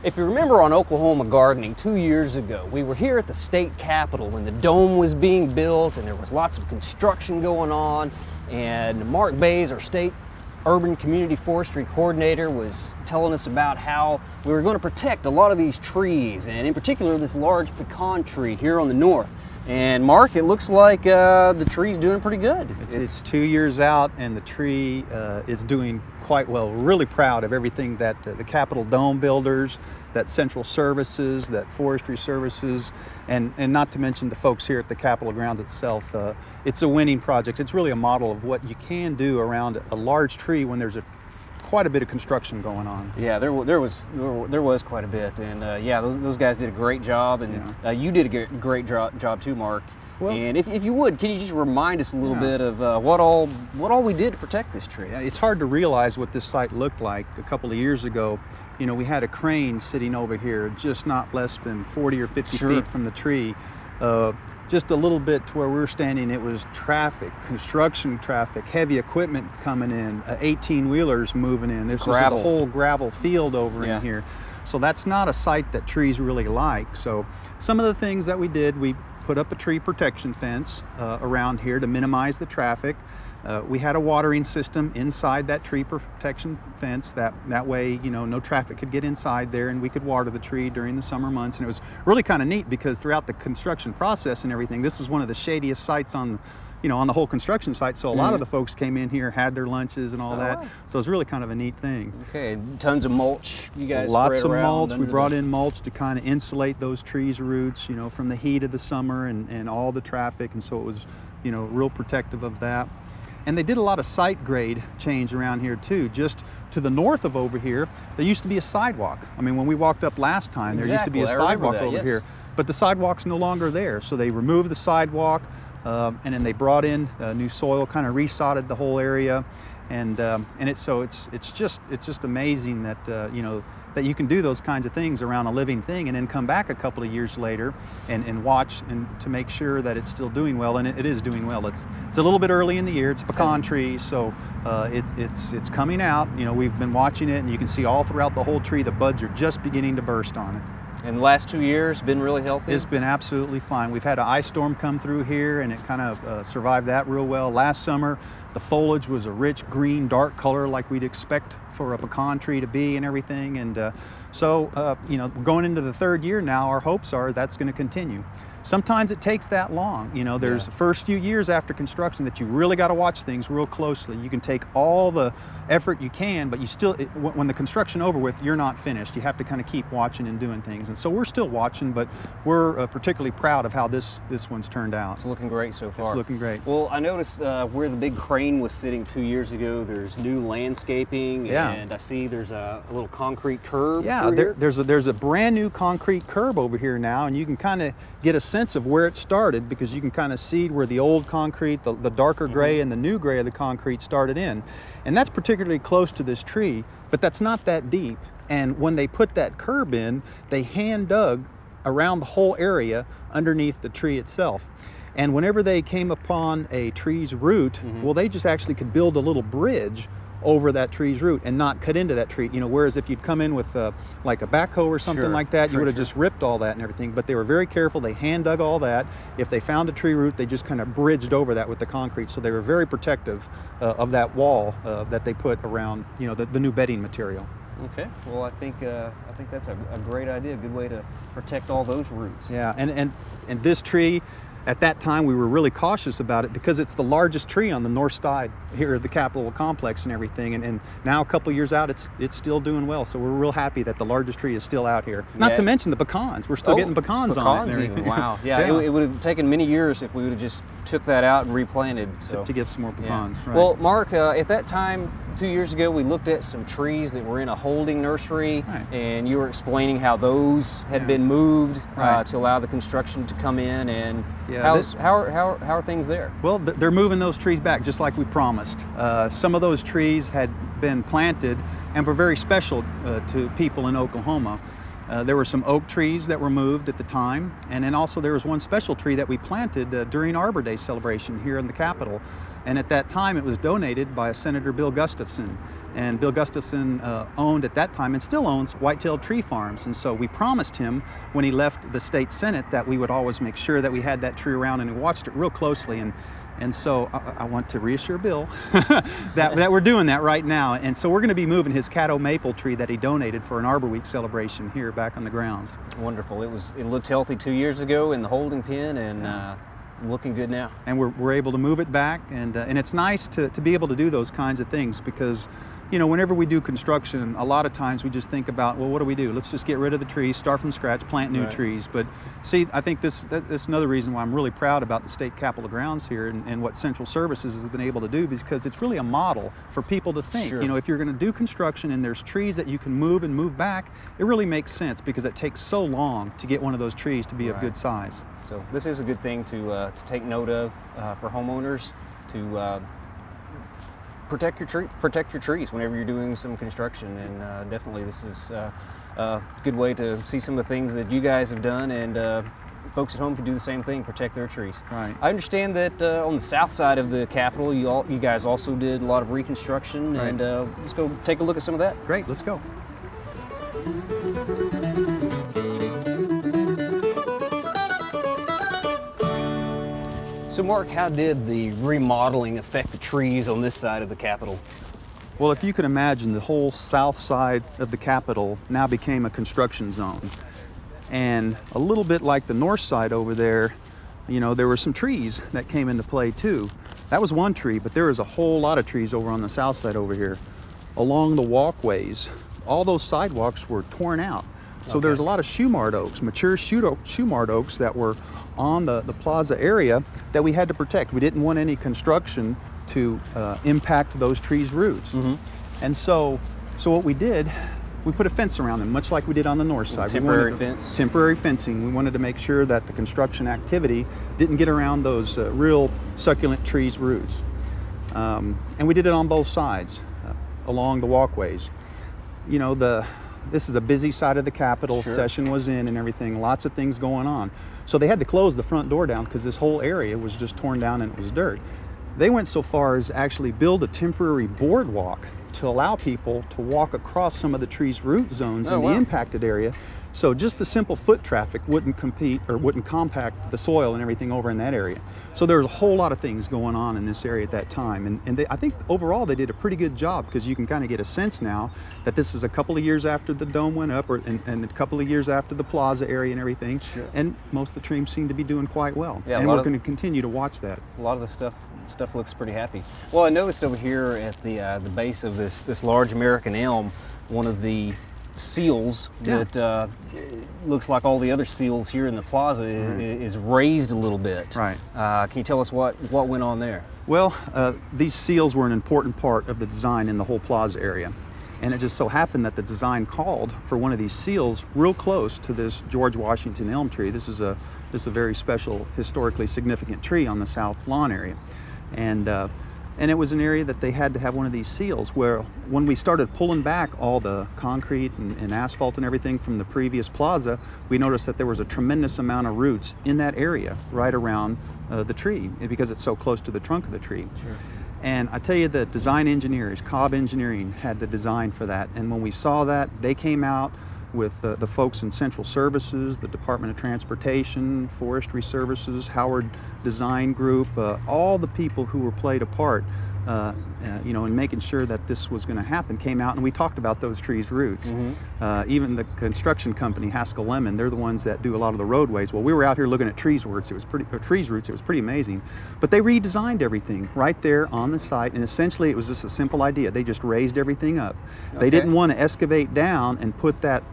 If you remember on Oklahoma Gardening 2 years ago, we were here at the state capitol when the dome was being built and there was lots of construction going on, and Mark Bays, our state urban community forestry coordinator, was telling us about how we were going to protect a lot of these trees, and in particular this large pecan tree here on the north. And Mark, it looks like the tree's doing pretty good. It's 2 years out and the tree is doing quite well. We're really proud of everything that the Capitol Dome builders, that Central Services, that Forestry Services, and not to mention the folks here at the Capitol grounds itself. It's a winning project. It's really a model of what you can do around a large tree when there's quite a bit of construction going on. Yeah, there was quite a bit, and yeah, those guys did a great job, and Yeah. You did a great job too, Mark. Well, and if you would, can you just remind us a little Yeah. bit of what all we did to protect this tree? It's hard to realize what this site looked like a couple of years ago. You know, we had a crane sitting over here, just not less than 40 or 50 Sure. feet from the tree. Just a little bit to where we were standing, it was traffic, construction traffic, heavy equipment coming in, 18-wheelers moving in. There's just a Gravel. whole gravel field over Yeah. in here. So that's not a site that trees really like. So some of the things that we did, we put up a tree protection fence around here to minimize the traffic. We had a watering system inside that tree protection fence. That way, you know, no traffic could get inside there, and we could water the tree during the summer months. And it was really kind of neat because throughout the construction process and everything, this is one of the shadiest sites on, on the whole construction site. So a lot of the folks came in here, had their lunches and all that. wow. So it's really kind of a neat thing. Okay, tons of mulch. You guys Lots spread of around mulch. We under brought the- in mulch to kind of insulate those trees' roots, from the heat of the summer and all the traffic. And so it was, real protective of that. And they did a lot of site grade change around here too. Just to the north of over here, there used to be a sidewalk. I mean, when we walked up last time, there used to be a Exactly, I remember sidewalk that, over yes. here, but the sidewalk's no longer there. So they removed the sidewalk, and then they brought in new soil, kind of resodded the whole area, and it's just amazing that that you can do those kinds of things around a living thing, and then come back a couple of years later and watch and to make sure that it's still doing well, and it is doing well. It's a little bit early in the year. It's a pecan tree, so it's coming out. We've been watching it, and you can see all throughout the whole tree the buds are just beginning to burst on it. And the last 2 years been really healthy? It's been absolutely fine. We've had an ice storm come through here, and it kind of survived that real well. Last summer, the foliage was a rich green, dark color like we'd expect for a pecan tree to be and everything. And so, going into the third year now, our hopes are that's going to continue. Sometimes it takes that long. There's the first few years after construction that you really got to watch things real closely. You can take all the effort you can, but you still, when the construction over with, you're not finished. You have to kind of keep watching and doing things. And so we're still watching, but we're particularly proud of how this one's turned out. It's looking great so far. It's looking great. Well, I noticed where the big crane was sitting 2 years ago, there's new landscaping, Yeah. and I see there's a little concrete curb. Yeah, through here. there's a brand new concrete curb over here now, and you can kind of get a sense of where it started because you can kind of see where the old concrete, the darker gray and the new gray of the concrete started in. And that's particularly close to this tree, but that's not that deep. And when they put that curb in, they hand dug around the whole area underneath the tree itself. And whenever they came upon a tree's root, well, they just actually could build a little bridge over that tree's root and not cut into that tree. Whereas if you'd come in with like a backhoe or something Sure, like that, you sure, would have sure. just ripped all that and everything. But they were very careful. They hand dug all that. If they found a tree root, they just kind of bridged over that with the concrete. So they were very protective of that wall that they put around, the new bedding material. Okay. Well, I think that's a great idea. A good way to protect all those roots. Yeah, and this tree, at that time, we were really cautious about it because it's the largest tree on the north side here at the Capitol complex and everything. And now a couple years out, it's still doing well. So we're real happy that the largest tree is still out here. Not Yeah. to mention the pecans. We're still getting pecans on it. and Even. everything. Wow. Yeah. Yeah. It would have taken many years if we would have just took that out and replanted. So. To get some more Yeah. pecans. Right. Well, Mark, at that time, 2 years ago, we looked at some trees that were in a holding nursery, Right. and you were explaining how those had Yeah. been moved Right. to allow the construction to come in. And Yeah, how are things there? Well, they're moving those trees back just like we promised. Some of those trees had been planted and were very special to people in Oklahoma. There were some oak trees that were moved at the time, and then also there was one special tree that we planted during Arbor Day celebration here in the Capitol. And at that time, it was donated by Senator Bill Gustafson. And Bill Gustafson owned at that time and still owns Whitetail Tree Farms. And so we promised him when he left the state senate that we would always make sure that we had that tree around, and we watched it real closely. And so I want to reassure Bill that we're doing that right now. And so we're going to be moving his Caddo maple tree that he donated for an Arbor Week celebration here back on the grounds. Wonderful. It looked healthy 2 years ago in the holding pen, and looking good now. And we're able to move it back, and it's nice to be able to do those kinds of things, because you know, whenever we do construction, a lot of times we just think about, well, what do? Let's just get rid of the trees, start from scratch, plant new trees. But see, I think that's another reason why I'm really proud about the State Capitol grounds here and what Central Services has been able to do, because it's really a model for people to think. Sure. You know, if you're going to do construction and there's trees that you can move and move back, it really makes sense, because it takes so long to get one of those trees to be of good size. So this is a good thing to take note of for homeowners, to protect your trees whenever you're doing some construction. And definitely this is a good way to see some of the things that you guys have done, and folks at home can do the same thing, protect their trees. Right. I understand that on the south side of the Capitol, you guys also did a lot of reconstruction, and let's go take a look at some of that. Great, let's go. So Mark, how did the remodeling affect the trees on this side of the Capitol? Well, if you can imagine, the whole south side of the Capitol now became a construction zone. And a little bit like the north side over there, you know, there were some trees that came into play too. That was one tree, but there was a whole lot of trees over on the south side over here. Along the walkways, all those sidewalks were torn out. So there's a lot of Shumard oaks, mature Shumard oaks that were on the plaza area that we had to protect. We didn't want any construction to impact those trees' roots. Mm-hmm. And so what we did, we put a fence around them, much like we did on the north side. Temporary fence? Temporary fencing. We wanted to make sure that the construction activity didn't get around those real succulent trees' roots. And we did it on both sides, along the walkways. You know, this is a busy side of the Capitol. Sure. Session was in and everything, lots of things going on. So they had to close the front door down because this whole area was just torn down and it was dirt. They went so far as actually build a temporary boardwalk to allow people to walk across some of the trees' root zones in the impacted area. So just the simple foot traffic wouldn't compact the soil and everything over in that area. So there was a whole lot of things going on in this area at that time. And I think overall they did a pretty good job, because you can kind of get a sense now that this is a couple of years after the dome went up, and a couple of years after the plaza area and everything. Sure. And most of the trees seem to be doing quite well. Yeah, and we're going to continue to watch that. A lot of the stuff looks pretty happy. Well, I noticed over here at the base of this large American elm, one of the seals that looks like all the other seals here in the plaza is raised a little bit. Right. Can you tell us what went on there? Well, these seals were an important part of the design in the whole plaza area. And it just so happened that the design called for one of these seals real close to this George Washington elm tree. This is a very special, historically significant tree on the south lawn area. And it was an area that they had to have one of these seals, where when we started pulling back all the concrete and asphalt and everything from the previous plaza, we noticed that there was a tremendous amount of roots in that area right around the tree, because it's so close to the trunk of the tree. Sure. And I tell you, the design engineers, Cobb Engineering, had the design for that. And when we saw that, they came out with the folks in Central Services, the Department of Transportation, Forestry Services, Howard Design Group, all the people who were played a part, you know, in making sure that this was going to happen, came out, and we talked about those trees' roots. Mm-hmm. Even the construction company, Haskell Lemon, they're the ones that do a lot of the roadways. Well, we were out here looking at trees' roots. It was pretty amazing. But they redesigned everything right there on the site, and essentially it was just a simple idea. They just raised everything up. Okay. They didn't want to excavate down and put that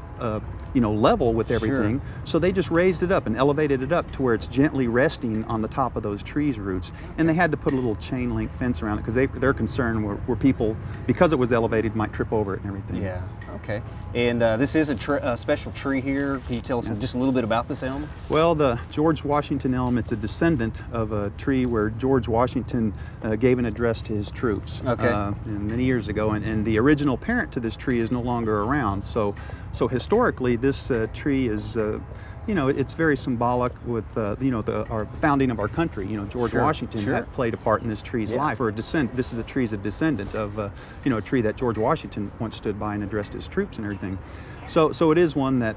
you know, level with everything. Sure. So they just raised it up and elevated it up to where it's gently resting on the top of those trees' roots. And they had to put a little chain link fence around it, because their concern were people, because it was elevated, might trip over it and everything. Yeah, okay. And this is a special tree here. Can you tell us just a little bit about this elm? Well, the George Washington elm, it's a descendant of a tree where George Washington gave an address to his troops many years ago. And the original parent to this tree is no longer around. So historically, this tree is, it's very symbolic with, our founding of our country. George Sure, Washington sure. had played a part in this tree's Yeah. life, or this is a tree's a descendant of, a tree that George Washington once stood by and addressed his troops and everything. So it is one that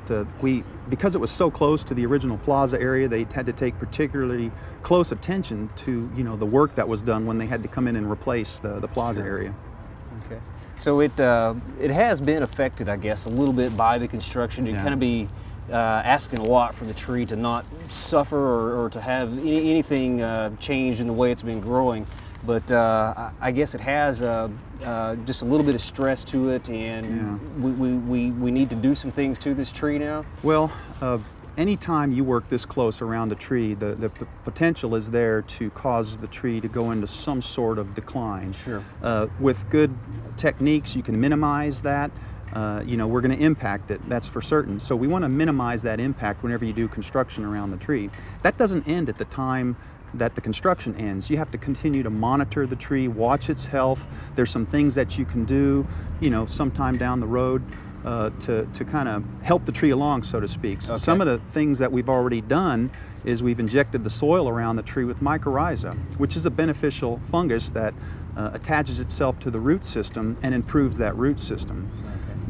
because it was so close to the original plaza area, they had to take particularly close attention to, the work that was done when they had to come in and replace the plaza Sure. area. Okay. So it has been affected, I guess, a little bit by the construction. You Yeah. kind of be asking a lot from the tree to not suffer or to have anything changed in the way it's been growing. But I guess it has just a little bit of stress to it, and we need to do some things to this tree now. Well, anytime you work this close around a tree, the potential is there to cause the tree to go into some sort of decline. Sure. With good techniques, you can minimize that. We're going to impact it, that's for certain. So we want to minimize that impact whenever you do construction around the tree. That doesn't end at the time that the construction ends. You have to continue to monitor the tree, watch its health. There's some things that you can do, sometime down the road to kind of help the tree along, so to speak. So Okay. some of the things that we've already done is we've injected the soil around the tree with mycorrhiza, which is a beneficial fungus that attaches itself to the root system and improves that root system.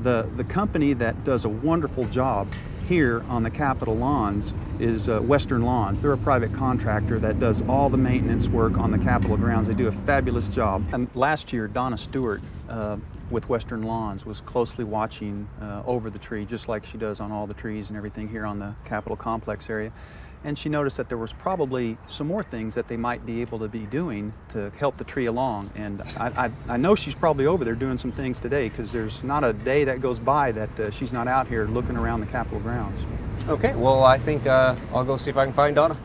The company that does a wonderful job here on the Capitol lawns is Western Lawns. They're a private contractor that does all the maintenance work on the Capitol grounds. They do a fabulous job. And last year, Donna Stewart with Western Lawns was closely watching over the tree, just like she does on all the trees and everything here on the Capitol complex area. And she noticed that there was probably some more things that they might be able to be doing to help the tree along. And I know she's probably over there doing some things today, because there's not a day that goes by that she's not out here looking around the Capitol grounds. Okay. Well, I think I'll go see if I can find Donna.